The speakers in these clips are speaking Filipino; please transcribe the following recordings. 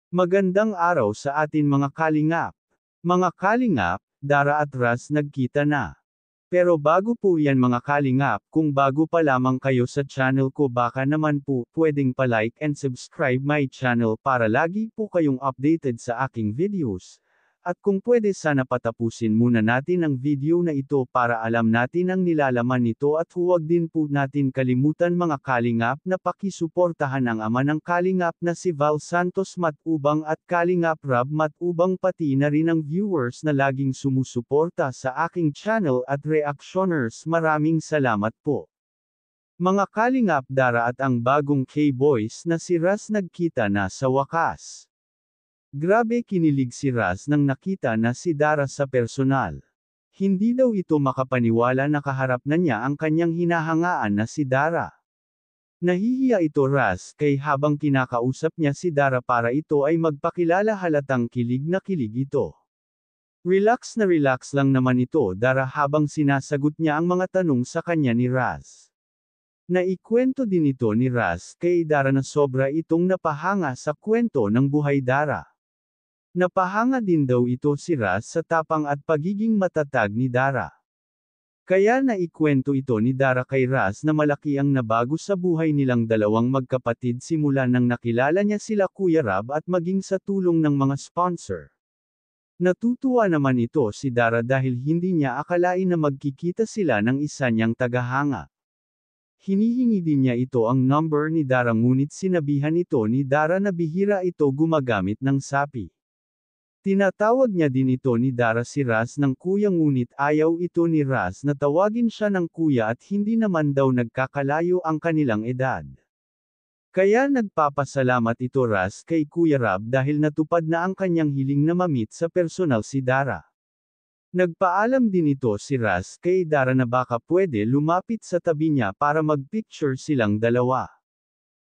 Magandang araw sa atin mga kalingap. Mga kalingap, Dara at Raz nagkita na. Pero bago po yan mga kalingap, kung bago pa lamang kayo sa channel ko baka naman po pwedeng pa-like and subscribe my channel para lagi po kayong updated sa aking videos. At kung pwede sana patapusin muna natin ang video na ito para alam natin ang nilalaman nito at huwag din po natin kalimutan mga kalingap na pakisuportahan ang ama ng kalingap na si Val Santos Matubang at Kalingap Rab Matubang pati na rin ang viewers na laging sumusuporta sa aking channel at reactioners maraming salamat po. Mga kalingap Dara at ang bagong K-Boys na si Raz nagkita na sa wakas. Grabe kinilig si Raz nang nakita na si Dara sa personal. Hindi daw ito makapaniwala na kaharap na niya ang kanyang hinahangaan na si Dara. Nahihiya ito Raz kay habang kinakausap niya si Dara para ito ay magpakilala halatang kilig na kilig ito. Relax na relax lang naman ito Dara habang sinasagot niya ang mga tanong sa kanya ni Raz. Naikwento din ito ni Raz kay Dara na sobra itong napahanga sa kwento ng buhay Dara. Napahanga din daw ito si Raz sa tapang at pagiging matatag ni Dara. Kaya naikwento ito ni Dara kay Raz na malaki ang nabago sa buhay nilang dalawang magkapatid simula nang nakilala niya sila Kuya Rab at maging sa tulong ng mga sponsor. Natutuwa naman ito si Dara dahil hindi niya akalain na magkikita sila ng isa niyang tagahanga. Hinihingi din niya ito ang number ni Dara ngunit sinabihan ito ni Dara na bihira ito gumagamit ng sapi. Tinatawag niya din ito ni Dara si Raz ng kuya ngunit ayaw ito ni Raz na tawagin siya ng kuya at hindi naman daw nagkakalayo ang kanilang edad. Kaya nagpapasalamat ito Raz kay Kuya Rab dahil natupad na ang kanyang hiling na mamit sa personal si Dara. Nagpaalam din ito si Raz kay Dara na baka pwede lumapit sa tabi niya para magpicture silang dalawa.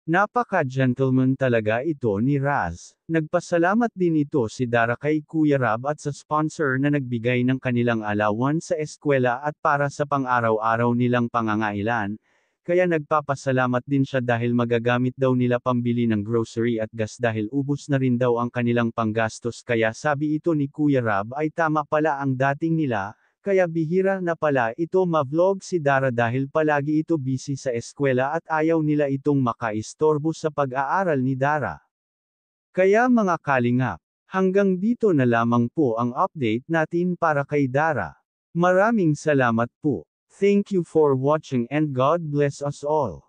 Napaka-gentleman talaga ito ni Raz. Nagpasalamat din ito si Dara kay Kuya Rab at sa sponsor na nagbigay ng kanilang allowance sa eskwela at para sa pang-araw-araw nilang pangangailan. Kaya nagpapasalamat din siya dahil magagamit daw nila pambili ng grocery at gas dahil ubos na rin daw ang kanilang panggastos kaya sabi ito ni Kuya Rab ay tama pala ang dating nila. Kaya bihira na pala ito ma-vlog si Dara dahil palagi ito busy sa eskwela at ayaw nila itong makaistorbo sa pag-aaral ni Dara. Kaya mga kalingap, hanggang dito na lamang po ang update natin para kay Dara. Maraming salamat po. Thank you for watching and God bless us all.